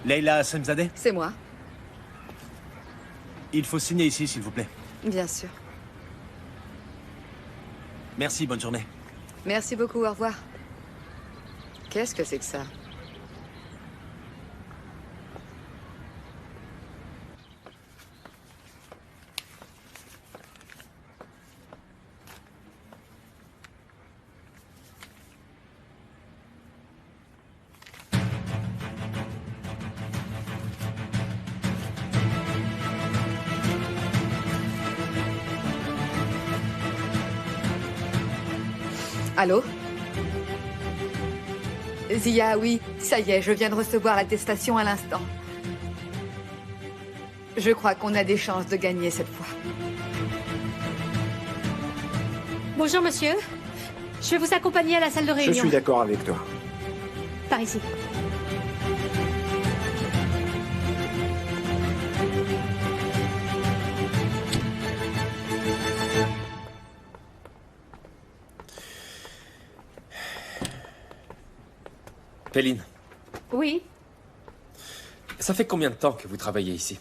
Leila Semzadeh? C'est moi, Il faut signer ici, s'il vous plaît. bien sûr. Merci, bonne journée. Merci beaucoup, au revoir. Qu'est-ce que c'est que ça? Allô? Zia, oui, ça y est, je viens de recevoir l'attestation à l'instant. Je crois qu'on a des chances de gagner cette fois. Bonjour monsieur. Je vais vous accompagner à la salle de Je réunion. suis d'accord avec toi. Par ici. Péline, Oui. ça fait combien de temps que vous travaillez ici?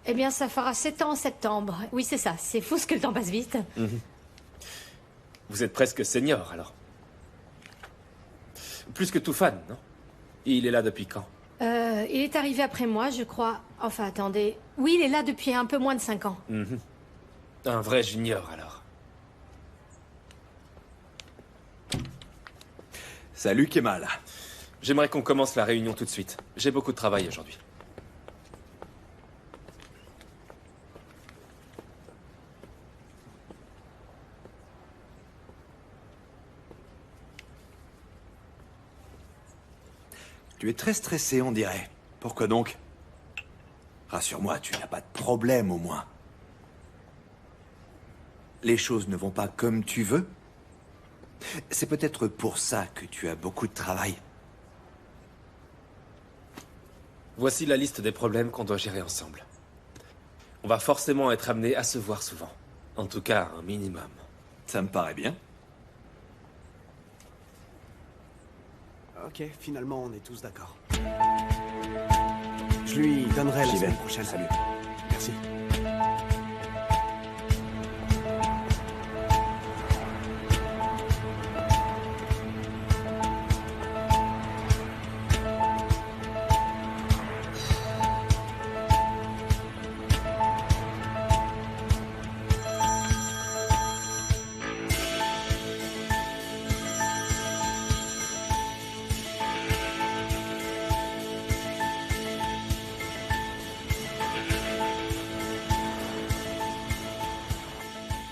Eh bien, ça fera 7 ans en septembre. Oui, c'est ça. C'est fou ce que le temps passe vite. Vous êtes presque senior, alors. Plus que tout fan, non? Il est là depuis quand? Il est arrivé après moi, je crois. Enfin, attendez. Oui, il est là depuis un peu moins de 5 ans. Un vrai junior, alors. Salut, Kemal. J'aimerais qu'on commence la réunion tout de suite. J'ai beaucoup de travail aujourd'hui. Tu es très stressé, on dirait. Pourquoi donc? Rassure-moi, tu n'as pas de problème au moins. Les choses ne vont pas comme tu veux? C'est peut-être pour ça que tu as beaucoup de travail. Voici la liste des problèmes qu'on doit gérer ensemble. On va forcément être amené à se voir souvent. En tout cas, un minimum. Ça me paraît bien. Ok, finalement, on est tous d'accord. Je lui donnerai la J'y vais. semaine prochaine. Salut. Merci.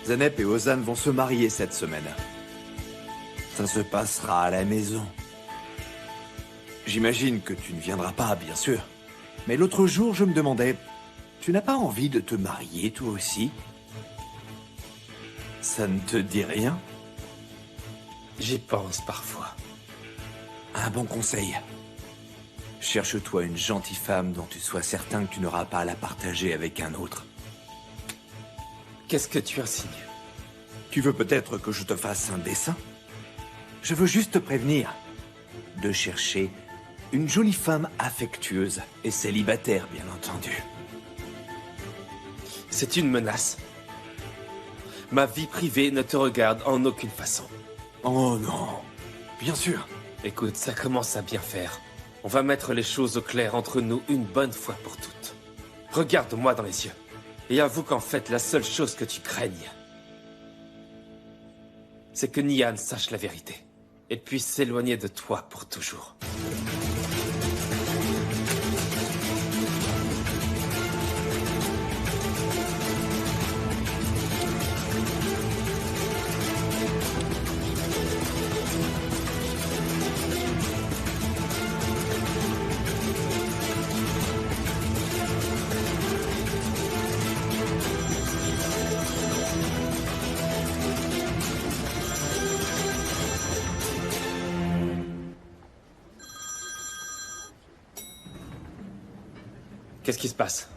Zenep et Ozan vont se marier cette semaine. Ça se passera à la maison. J'imagine que tu ne viendras pas, bien sûr. Mais l'autre jour, je me demandais, tu n'as pas envie de te marier, toi aussi? Ça ne te dit rien? J'y pense parfois. Un bon conseil. Cherche-toi une gentille femme dont tu sois certain que tu n'auras pas à la partager avec un autre. Qu'est-ce que tu insinues? Tu veux peut-être que je te fasse un dessin? Je veux juste te prévenir de chercher une jolie femme affectueuse et célibataire, bien entendu. C'est une menace. Ma vie privée ne te regarde en aucune façon. Oh non, bien sûr. Écoute, ça commence à bien faire. On va mettre les choses au clair entre nous une bonne fois pour toutes. Regarde-moi dans les yeux. Et avoue qu'en fait, la seule chose que tu craignes, c'est que Nian sache la vérité et puisse s'éloigner de toi pour toujours. Qu'est-ce qui se passe?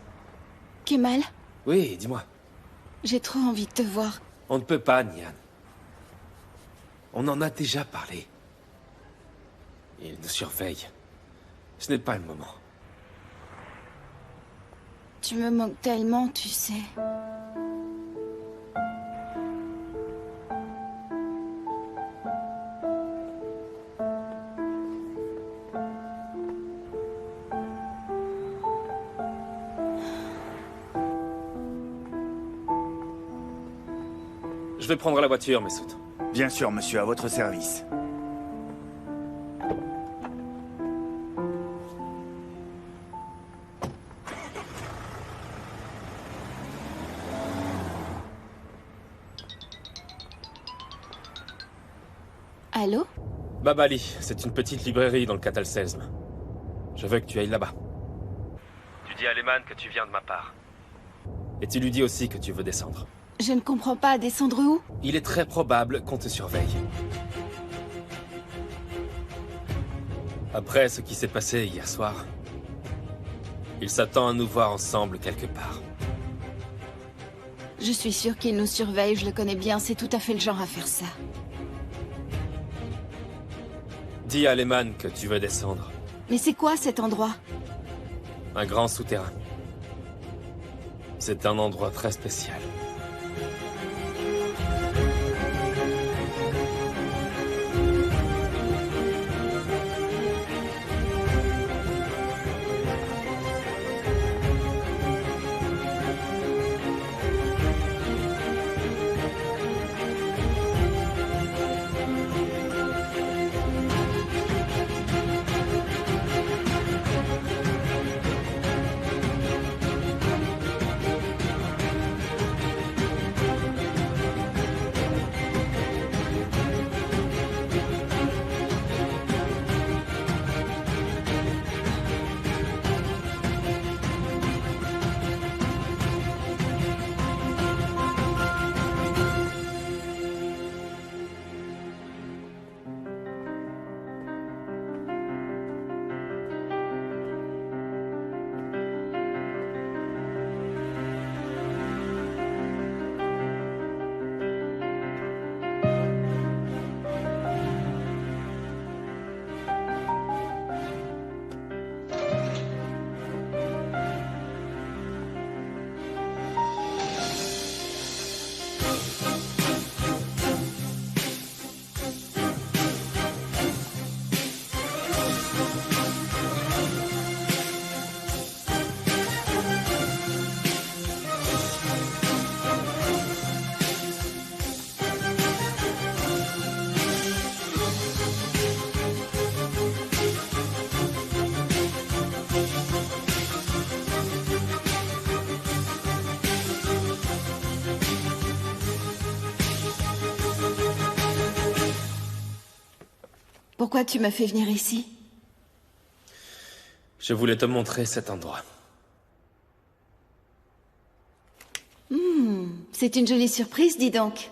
Kemal, Oui, dis-moi. j'ai trop envie de te voir. On ne peut pas, Nian. On en a déjà parlé. Il nous surveille. Ce n'est pas le moment. Tu me manques tellement, tu sais. Je vais prendre la voiture, Messoud. Bien sûr, monsieur, à votre service. Allô? Babali, c'est une petite librairie dans le Catal Selzm. Je veux que tu ailles là-bas. Tu dis à Lehman que tu viens de ma part. Et tu lui dis aussi que tu veux descendre. Je ne comprends pas. Descendre où? Il est très probable qu'on te surveille. Après ce qui s'est passé hier soir, il s'attend à nous voir ensemble quelque part. Je suis sûre qu'il nous surveille, je le connais bien, c'est tout à fait le genre à faire ça. Dis à Lehman que tu veux descendre. Mais c'est quoi cet endroit? Un grand souterrain. C'est un endroit très spécial. Pourquoi tu m'as fait venir ici? Je voulais te montrer cet endroit. C'est une jolie surprise, dis donc.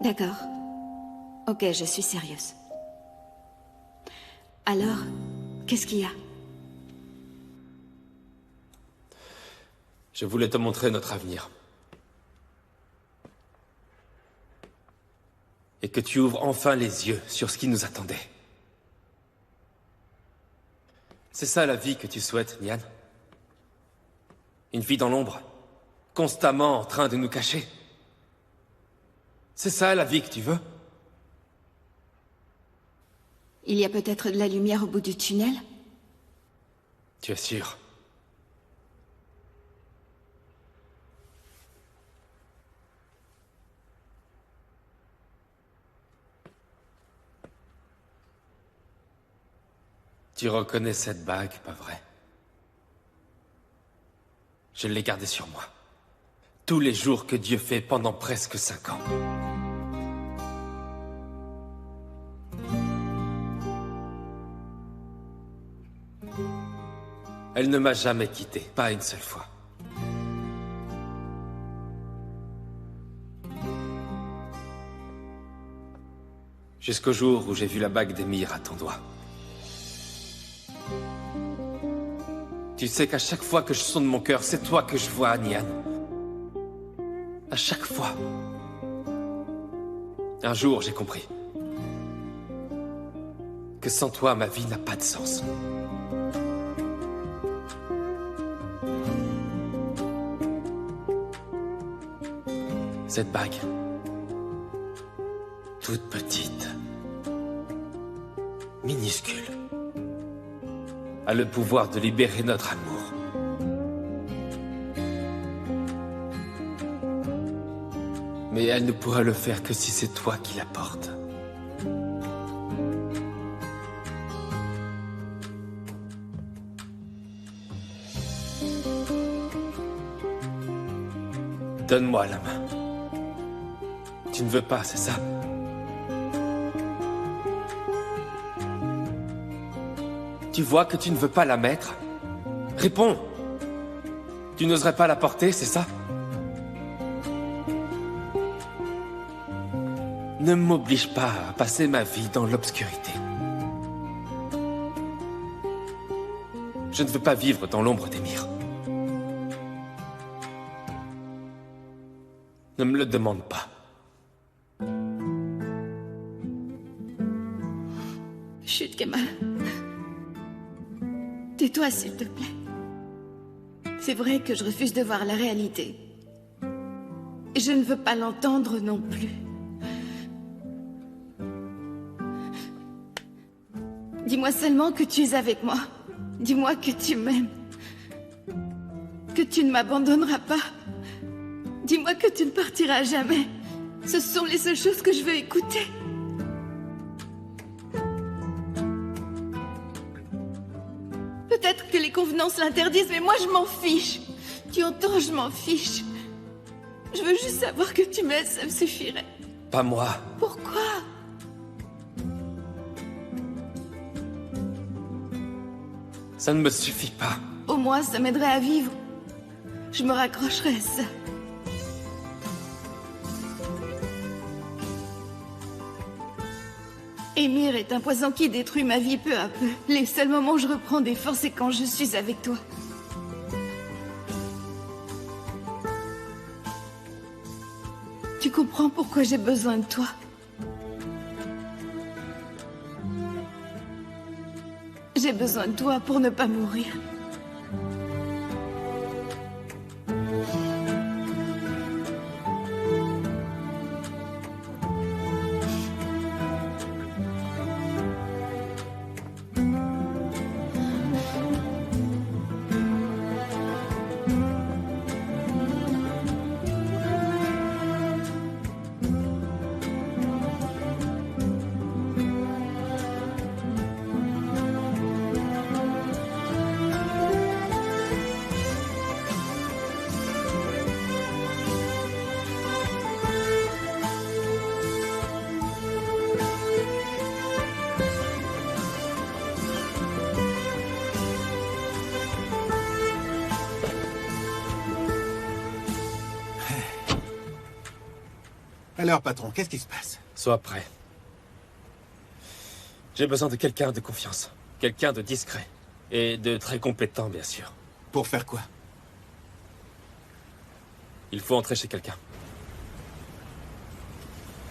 D'accord. Ok, je suis sérieuse. Alors, qu'est-ce qu'il y a? Je voulais te montrer notre avenir. Et que tu ouvres enfin les yeux sur ce qui nous attendait. C'est ça la vie que tu souhaites, Nian? Une vie dans l'ombre, constamment en train de nous cacher? C'est ça la vie que tu veux? Il y a peut-être de la lumière au bout du tunnel? Tu es sûr? Tu reconnais cette bague, pas vrai? Je l'ai gardée sur moi. Tous les jours que Dieu fait pendant presque 5 ans. Elle ne m'a jamais quitté, pas une seule fois. Jusqu'au jour où j'ai vu la bague d'Emir à ton doigt. Tu sais qu'à chaque fois que je sonde mon cœur, c'est toi que je vois, Nian. À chaque fois. Un jour, j'ai compris. que sans toi, ma vie n'a pas de sens. Cette bague, toute petite, minuscule, a le pouvoir de libérer notre amour. Mais elle ne pourra le faire que si c'est toi qui la portes. Donne-moi la main. Tu ne veux pas, c'est ça? Tu vois que tu ne veux pas la mettre? Réponds! Tu n'oserais pas la porter, c'est ça? Ne m'oblige pas à passer ma vie dans l'obscurité. Je ne veux pas vivre dans l'ombre d'Emir. Ne me le demande pas. Chut, Kemal. Tais-toi, s'il te plaît. C'est vrai que je refuse de voir la réalité. Et je ne veux pas l'entendre non plus. Dis-moi seulement que tu es avec moi. Dis-moi que tu m'aimes. Que tu ne m'abandonneras pas. Dis-moi que tu ne partiras jamais. Ce sont les seules choses que je veux écouter. Peut-être que les convenances l'interdisent, mais moi je m'en fiche. Tu entends, je m'en fiche. Je veux juste savoir que tu m'aimes, ça me suffirait. Pas moi. Pourquoi? Ça ne me suffit pas. Au moins, ça m'aiderait à vivre. Je me raccrocherai à ça. Emir est un poison qui détruit ma vie peu à peu. Les seuls moments où je reprends des forces, c'est quand je suis avec toi. Tu comprends pourquoi j'ai besoin de toi? J'ai besoin de toi pour ne pas mourir. Alors, patron, qu'est-ce qui se passe? Sois prêt. J'ai besoin de quelqu'un de confiance. Quelqu'un de discret. Et de très compétent, bien sûr. Pour faire quoi? Il faut entrer chez quelqu'un.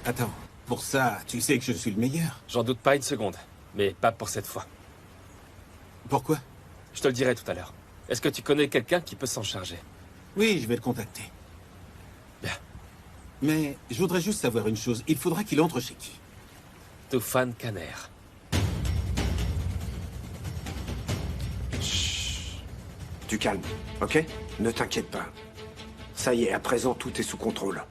Attends, pour ça, tu sais que je suis le meilleur. J'en doute pas une seconde. Mais pas pour cette fois. Pourquoi? Je te le dirai tout à l'heure. Est-ce que tu connais quelqu'un qui peut s'en charger? Oui, je vais le contacter. Bien. Mais je voudrais juste savoir une chose. Il faudra qu'il entre chez qui? Toufan Kaner. Tu calmes, ok? Ne t'inquiète pas. Ça y est, à présent, tout est sous contrôle.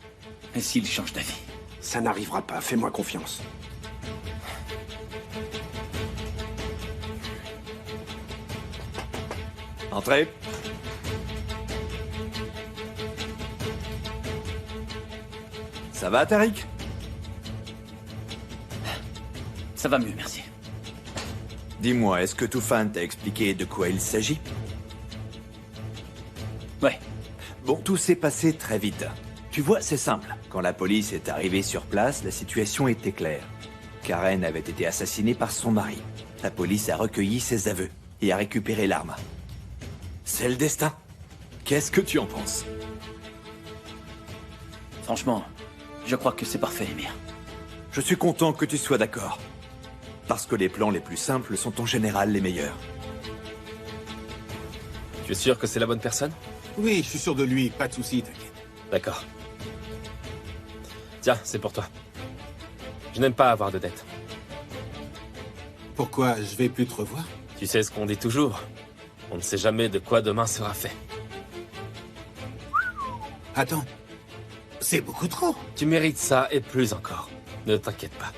Et s'il change d'avis? Ça n'arrivera pas, fais-moi confiance. Entrez. Ça va, Tariq? Ça va mieux, merci. Dis-moi, est-ce que Toufan t'a expliqué de quoi il s'agit? Ouais. Bon, tout s'est passé très vite. Tu vois, c'est simple. Quand la police est arrivée sur place, la situation était claire. Karen avait été assassinée par son mari. La police a recueilli ses aveux et a récupéré l'arme. C'est le destin. Qu'est-ce que tu en penses? Franchement, je crois que c'est parfait, Emir. Je suis content que tu sois d'accord. Parce que les plans les plus simples sont en général les meilleurs. Tu es sûr que c'est la bonne personne? Oui, je suis sûr de lui, pas de soucis, t'inquiète. D'accord. Tiens, c'est pour toi. Je n'aime pas avoir de dettes. Pourquoi je vais plus te revoir? Tu sais ce qu'on dit toujours. On ne sait jamais de quoi demain sera fait. Attends. C'est beaucoup trop. Tu mérites ça et plus encore. Ne t'inquiète pas.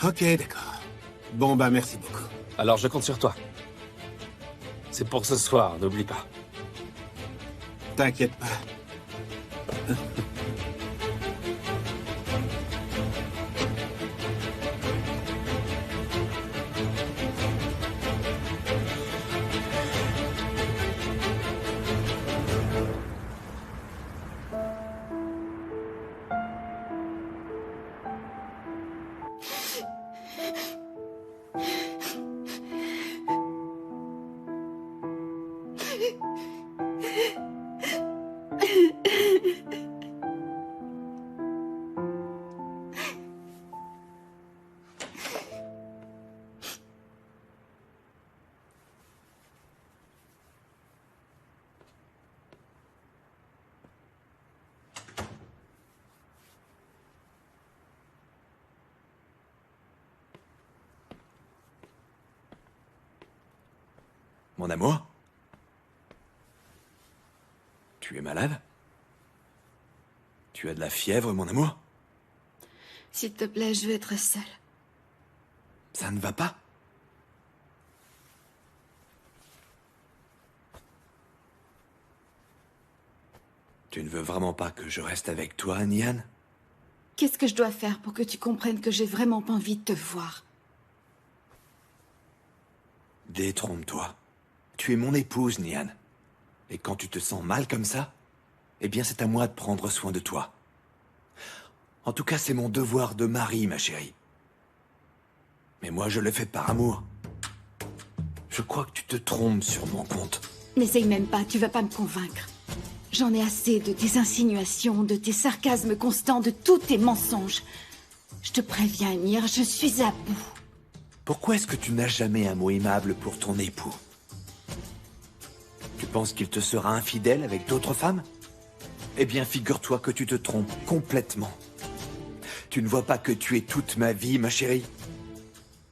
Ok, d'accord. Bon, bah merci beaucoup. Alors je compte sur toi. C'est pour ce soir, n'oublie pas. T'inquiète pas. Mon amour? Tu es malade? Tu as de la fièvre, mon amour? S'il te plaît, je veux être seule. Ça ne va pas? Tu ne veux vraiment pas que je reste avec toi, Nian? Qu'est-ce que je dois faire pour que tu comprennes que j'ai vraiment pas envie de te voir? Détrompe-toi. Tu es mon épouse, Nian. Et quand tu te sens mal comme ça, eh bien c'est à moi de prendre soin de toi. En tout cas, c'est mon devoir de mari, ma chérie. Mais moi, je le fais par amour. Je crois que tu te trompes sur mon compte. N'essaye même pas, tu vas pas me convaincre. J'en ai assez de tes insinuations, de tes sarcasmes constants, de tous tes mensonges. Je te préviens, Emir, je suis à bout. Pourquoi est-ce que tu n'as jamais un mot aimable pour ton époux? Tu penses qu'il te sera infidèle avec d'autres femmes? Eh bien, figure-toi que tu te trompes complètement. Tu ne vois pas que tu es toute ma vie, ma chérie?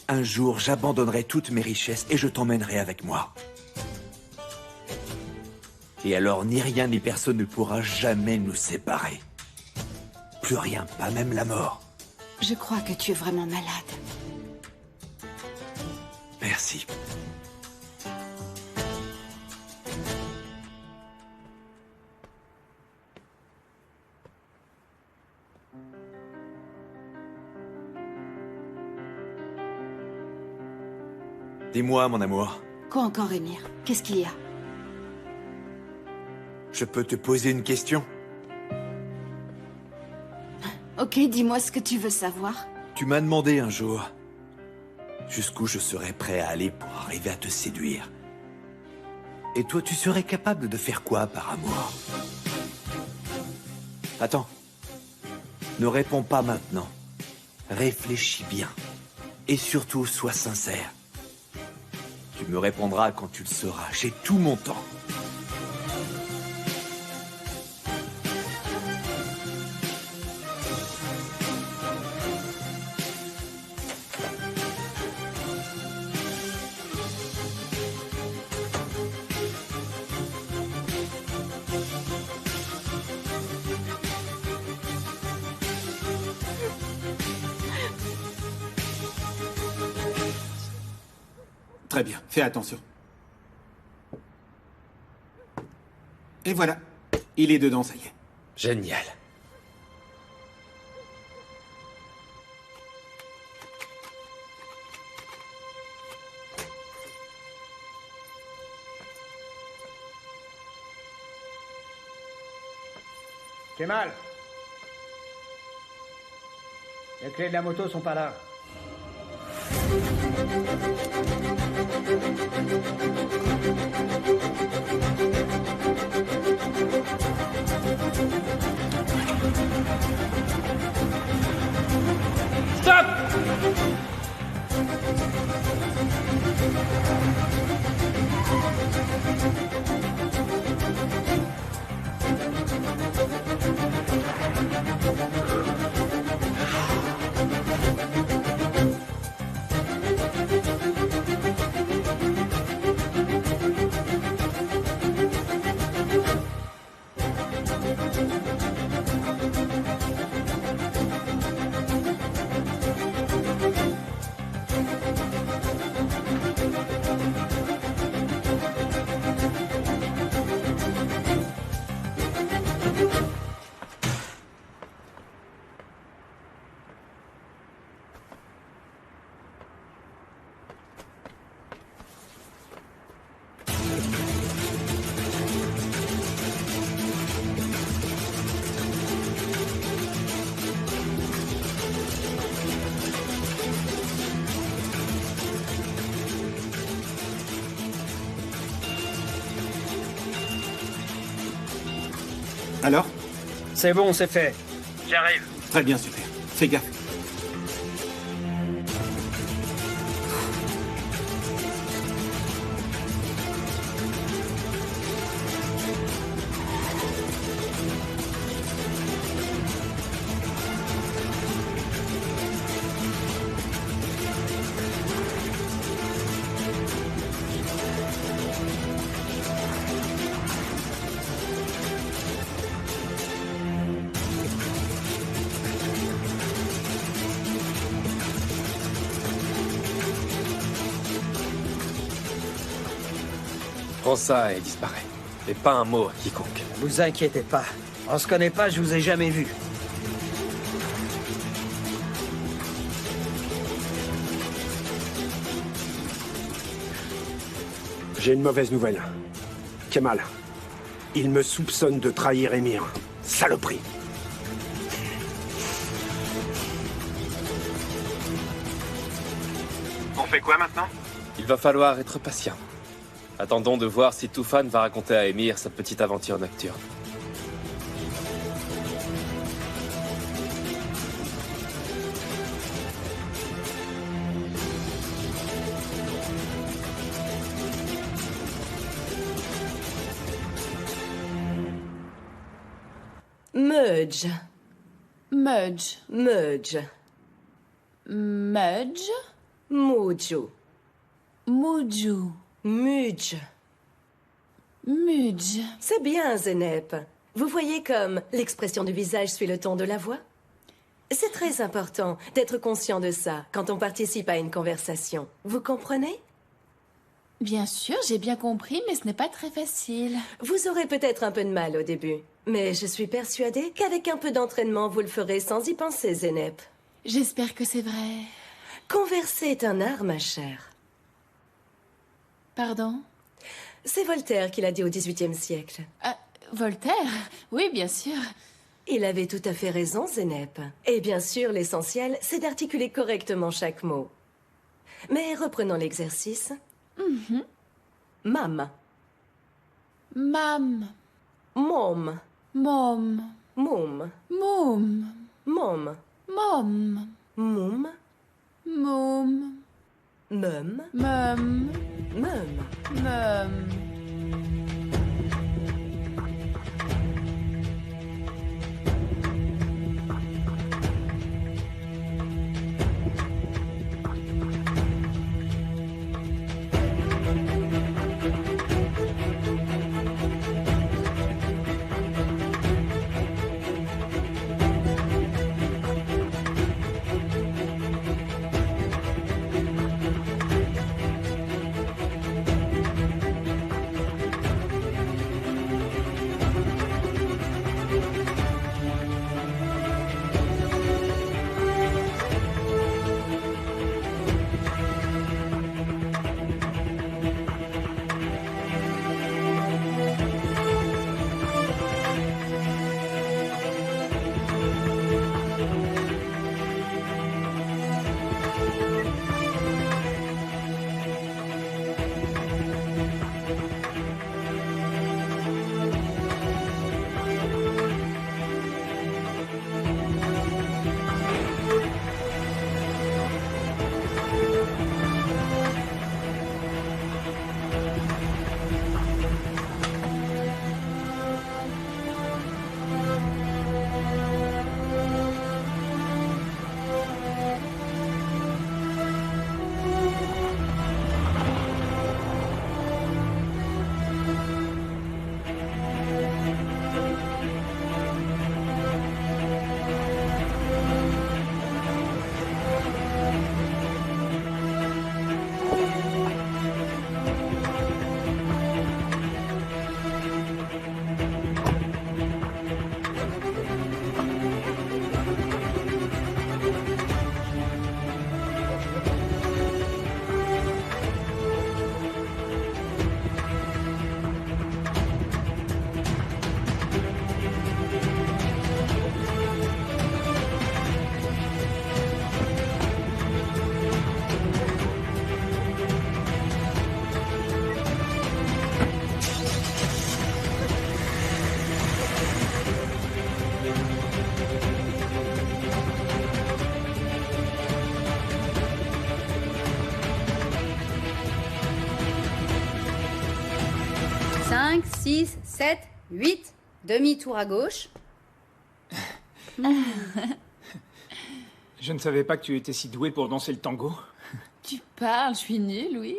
Un jour, j'abandonnerai toutes mes richesses et je t'emmènerai avec moi. Et alors, ni rien ni personne ne pourra jamais nous séparer. Plus rien, pas même la mort. Je crois que tu es vraiment malade. Merci. Dis-moi, mon amour. Quoi encore, Emir? Qu'est-ce qu'il y a? Je peux te poser une question? Ok, dis-moi ce que tu veux savoir. Tu m'as demandé un jour jusqu'où je serais prêt à aller pour arriver à te séduire. Et toi, tu serais capable de faire quoi par amour? Attends. Ne réponds pas maintenant. Réfléchis bien. Et surtout, sois sincère. Tu me répondras quand tu le sauras. J'ai tout mon temps. Très bien, fais attention. Et voilà, il est dedans, ça y est. Génial. Kemal! Les clés de la moto sont pas là. Stop! Alors? C'est bon, c'est fait. J'arrive. Très bien, super. Fais gaffe. Prends ça et disparaît. Et pas un mot à quiconque. Vous inquiétez pas. On se connaît pas, je vous ai jamais vu. J'ai une mauvaise nouvelle. Kemal, il me soupçonne de trahir Emir. Saloperie. On fait quoi maintenant? Il va falloir être patient. Attendons de voir si Toufan va raconter à Emir sa petite aventure nocturne. Mudge. Mudge. Mudge. Mudge. Muju. Muju. Mudge. Mudge. C'est bien, Zenep. Vous voyez comme l'expression du visage suit le ton de la voix? C'est très important d'être conscient de ça quand on participe à une conversation. Vous comprenez? Bien sûr, j'ai bien compris, mais ce n'est pas très facile. Vous aurez peut-être un peu de mal au début, mais je suis persuadée qu'avec un peu d'entraînement, vous le ferez sans y penser, Zenep. J'espère que c'est vrai. Converser est un art, ma chère. Pardon? C'est Voltaire qui l'a dit au XVIIIe siècle. Voltaire? Oui, bien sûr. Il avait tout à fait raison, Zenep. Et bien sûr, l'essentiel, c'est d'articuler correctement chaque mot. Mais reprenons l'exercice. Mam. Mam. Mom. Mom. Moum. Moum. Mom. Mom. Moum. Moum. Mum. Mum. Mum. Mum. 5, 6, 7, 8. Demi-tour à gauche. Je ne savais pas que tu étais si douée pour danser le tango. Tu parles, je suis nulle, oui.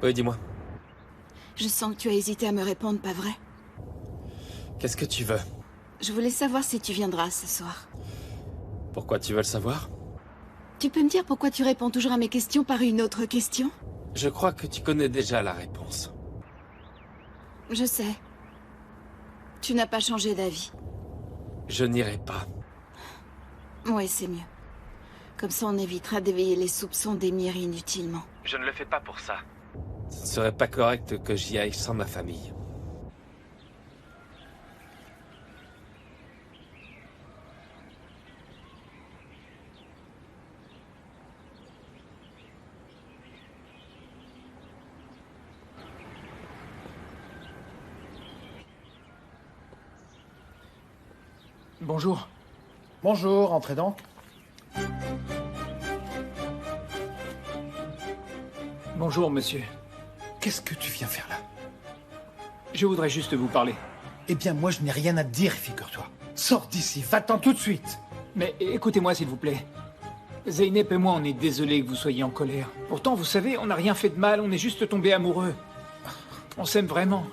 Oui, dis-moi. Je sens que tu as hésité à me répondre, pas vrai? Qu'est-ce que tu veux? Je voulais savoir si tu viendras ce soir. Pourquoi tu veux le savoir? Tu peux me dire pourquoi tu réponds toujours à mes questions par une autre question? Je crois que tu connais déjà la réponse. Je sais. Tu n'as pas changé d'avis. Je n'irai pas. Oui, c'est mieux. Comme ça, on évitera d'éveiller les soupçons d'Emir inutilement. Je ne le fais pas pour ça. Ce ne serait pas correct que j'y aille sans ma famille. Bonjour. Bonjour, entrez donc. Bonjour, monsieur. Qu'est-ce que tu viens faire là? Je voudrais juste vous parler. Eh bien, moi, je n'ai rien à te dire, figure-toi. Sors d'ici, va-t'en tout de suite. Mais écoutez-moi, s'il vous plaît. Zeynep et moi, on est désolés que vous soyez en colère. Pourtant, vous savez, on n'a rien fait de mal, on est juste tombés amoureux. On s'aime vraiment.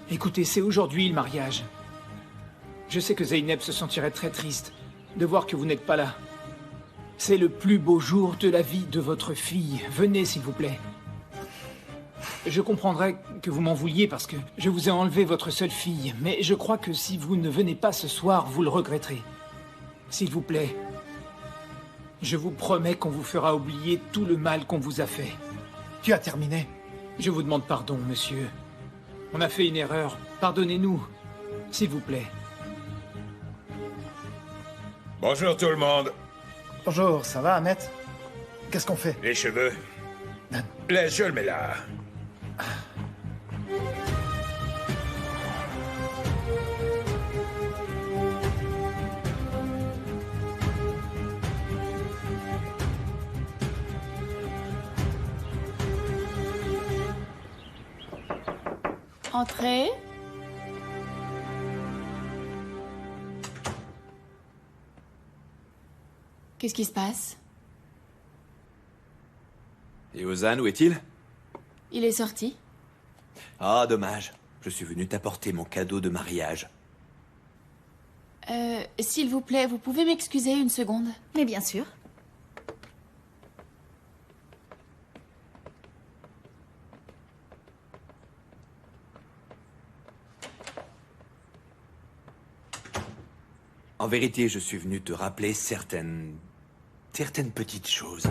Écoutez, c'est aujourd'hui le mariage. Je sais que Zeynep se sentirait très triste de voir que vous n'êtes pas là. C'est le plus beau jour de la vie de votre fille. Venez, s'il vous plaît. Je comprendrais que vous m'en vouliez parce que je vous ai enlevé votre seule fille, mais je crois que si vous ne venez pas ce soir, vous le regretterez. S'il vous plaît. Je vous promets qu'on vous fera oublier tout le mal qu'on vous a fait. Tu as terminé? Je vous demande pardon, monsieur. On a fait une erreur. Pardonnez-nous. S'il vous plaît. Bonjour tout le monde. Bonjour, ça va, Ahmet? Qu'est-ce qu'on fait? Les cheveux. Là, je le mets là. Entrez. Qu'est-ce qui se passe? Et Ozan, où est-il? Il est sorti. Ah, dommage. Je suis venu t'apporter mon cadeau de mariage. S'il vous plaît, vous pouvez m'excuser une seconde? Mais bien sûr. En vérité, je suis venu te rappeler certaines petites choses.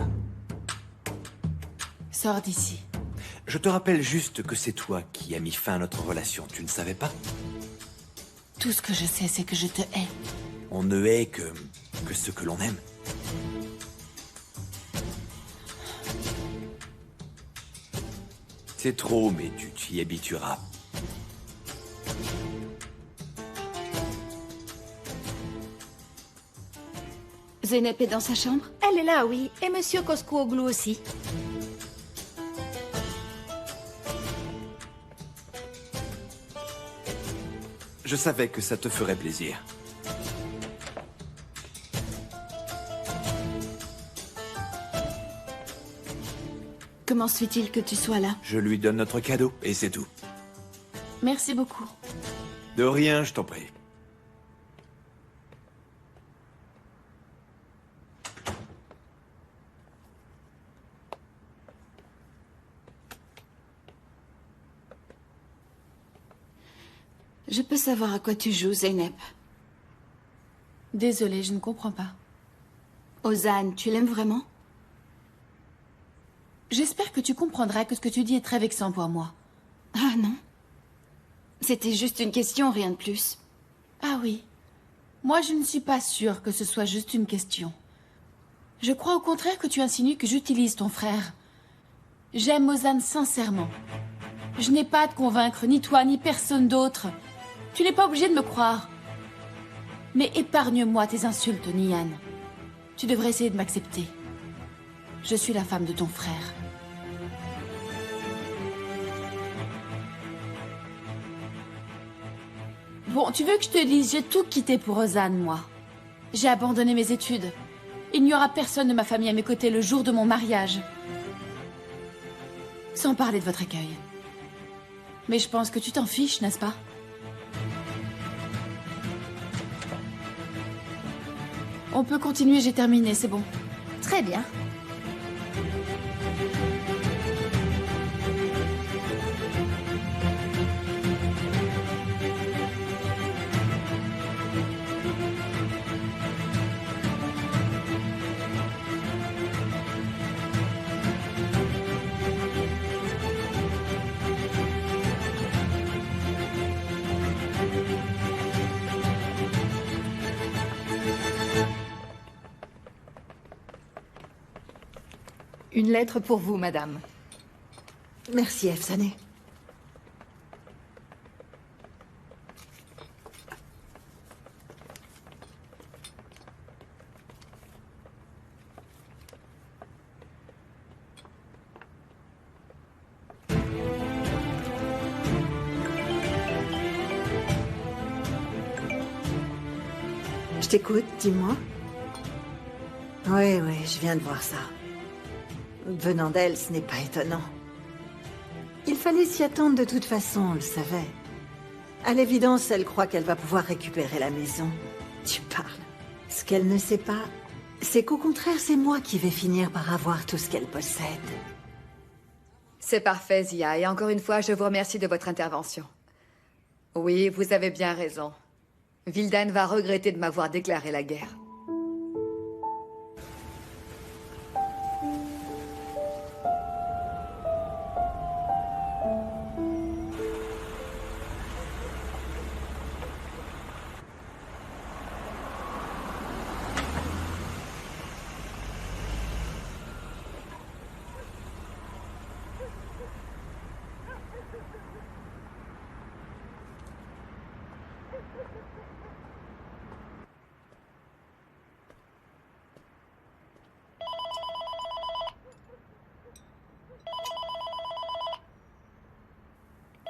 Sors d'ici. Je te rappelle juste que c'est toi qui as mis fin à notre relation. Tu ne savais pas? Tout ce que je sais, c'est que je te hais. On ne hait que ce que l'on aime. C'est trop, mais tu t'y habitueras. Zeynep est dans sa chambre? Elle est là, oui. Et Monsieur Koskouoglou aussi. Je savais que ça te ferait plaisir. Comment se fait-il que tu sois là? Je lui donne notre cadeau, et c'est tout. Merci beaucoup. De rien, je t'en prie. Je peux savoir à quoi tu joues, Zeynep? Désolée, je ne comprends pas. Ozan, tu l'aimes vraiment? J'espère que tu comprendras que ce que tu dis est très vexant pour moi. Ah non. C'était juste une question, rien de plus. Ah oui. Moi, je ne suis pas sûre que ce soit juste une question. Je crois au contraire que tu insinues que j'utilise ton frère. J'aime Ozan sincèrement. Je n'ai pas à te convaincre, ni toi, ni personne d'autre. Tu n'es pas obligé de me croire. Mais épargne-moi tes insultes, Nian. Tu devrais essayer de m'accepter. Je suis la femme de ton frère. Bon, tu veux que je te dise, j'ai tout quitté pour Ozan, moi. J'ai abandonné mes études. Il n'y aura personne de ma famille à mes côtés le jour de mon mariage. Sans parler de votre accueil. Mais je pense que tu t'en fiches, n'est-ce pas? On peut continuer, j'ai terminé, c'est bon. Très bien. Une lettre pour vous, madame. Merci, Efsane. Je t'écoute, dis-moi. Oui, je viens de voir ça. Venant d'elle, ce n'est pas étonnant. Il fallait s'y attendre de toute façon, on le savait. À l'évidence, elle croit qu'elle va pouvoir récupérer la maison. Tu parles. Ce qu'elle ne sait pas, c'est qu'au contraire, c'est moi qui vais finir par avoir tout ce qu'elle possède. C'est parfait, Zia, et encore une fois, je vous remercie de votre intervention. Oui, vous avez bien raison. Vildan va regretter de m'avoir déclaré la guerre.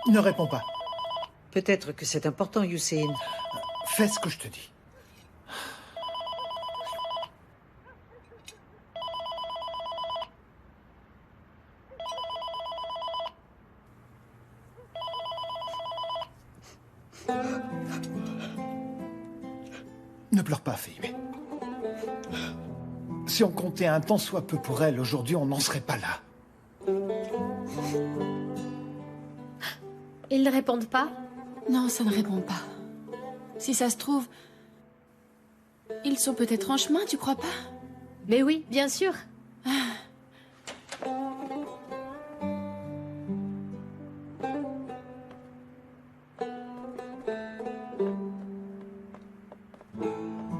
Ne réponds pas. Peut-être que c'est important, Hussein. Fais ce que je te dis. Ne pleure pas, Fehime. Si on comptait un tant soit peu pour elle, aujourd'hui, on n'en serait pas là. Ils ne répondent pas? Non, ça ne répond pas. Si ça se trouve... Ils sont peut-être en chemin, tu crois pas? Mais oui, bien sûr.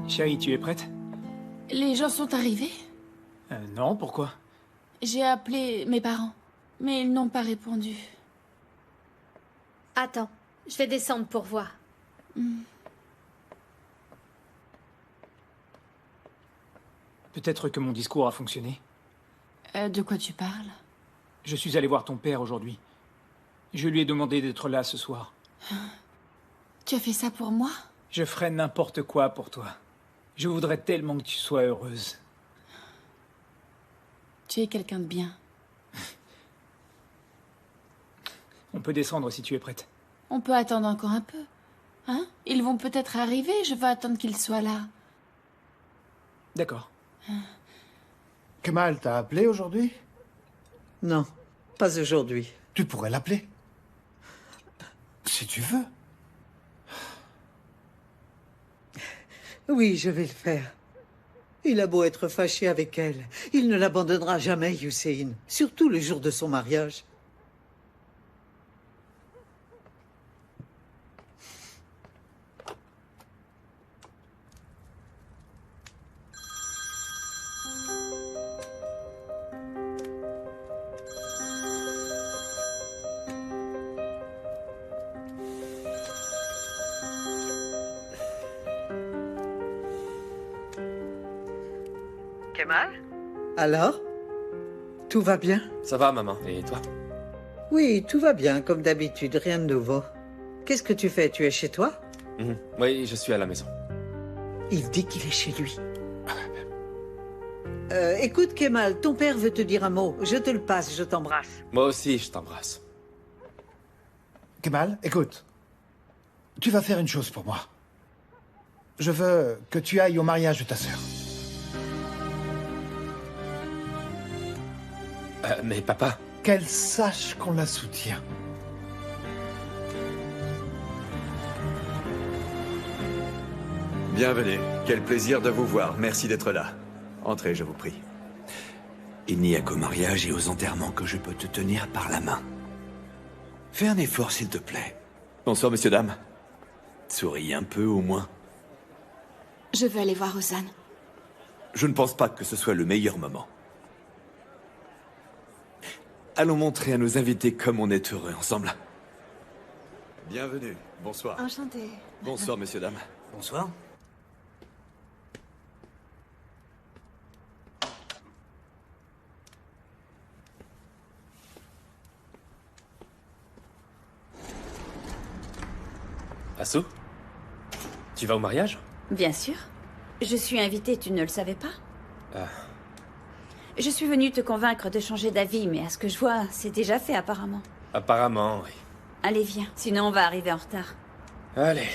Chérie, tu es prête? Les gens sont arrivés? Non, pourquoi? J'ai appelé mes parents, mais ils n'ont pas répondu. Attends, je vais descendre pour voir. Peut-être que mon discours a fonctionné. De quoi tu parles? Je suis allé voir ton père aujourd'hui. Je lui ai demandé d'être là ce soir. Tu as fait ça pour moi? Je ferais n'importe quoi pour toi. Je voudrais tellement que tu sois heureuse. Tu es quelqu'un de bien. On peut descendre si tu es prête. On peut attendre encore un peu. Hein? Ils vont peut-être arriver, je veux attendre qu'ils soient là. D'accord. Kemal t'a appelé aujourd'hui? Non, pas aujourd'hui. Tu pourrais l'appeler. Si tu veux. Oui, je vais le faire. Il a beau être fâché avec elle, il ne l'abandonnera jamais, Hussein. Surtout le jour de son mariage. Kemal? Alors? Tout va bien? Ça va, maman. Et toi? Oui, tout va bien, comme d'habitude, rien de nouveau. Qu'est-ce que tu fais? Tu es chez toi? Oui, je suis à la maison. Il dit qu'il est chez lui. Écoute, Kemal, ton père veut te dire un mot. Je te le passe, je t'embrasse. Moi aussi, je t'embrasse. Kemal, écoute. Tu vas faire une chose pour moi. Je veux que tu ailles au mariage de ta sœur. Mais papa... Qu'elle sache qu'on la soutient. Bienvenue. Quel plaisir de vous voir. Merci d'être là. Entrez, je vous prie. Il n'y a qu'au mariage et aux enterrements que je peux te tenir par la main. Fais un effort, s'il te plaît. Bonsoir, monsieur, dame. Souris un peu, au moins. Je veux aller voir Rosanne. Je ne pense pas que ce soit le meilleur moment. Allons montrer à nos invités comme on est heureux ensemble. Bienvenue. Bonsoir. Enchantée. Bonsoir, messieurs, dames. Bonsoir. Asu? Tu vas au mariage? Bien sûr. Je suis invitée, tu ne le savais pas? Ah. Je suis venue te convaincre de changer d'avis, mais à ce que je vois, c'est déjà fait apparemment. Apparemment, oui. Allez, viens, sinon on va arriver en retard. Allez.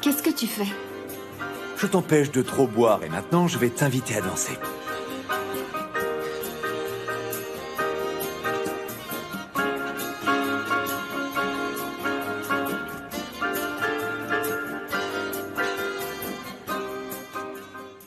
Qu'est-ce que tu fais? Je t'empêche de trop boire et maintenant je vais t'inviter à danser.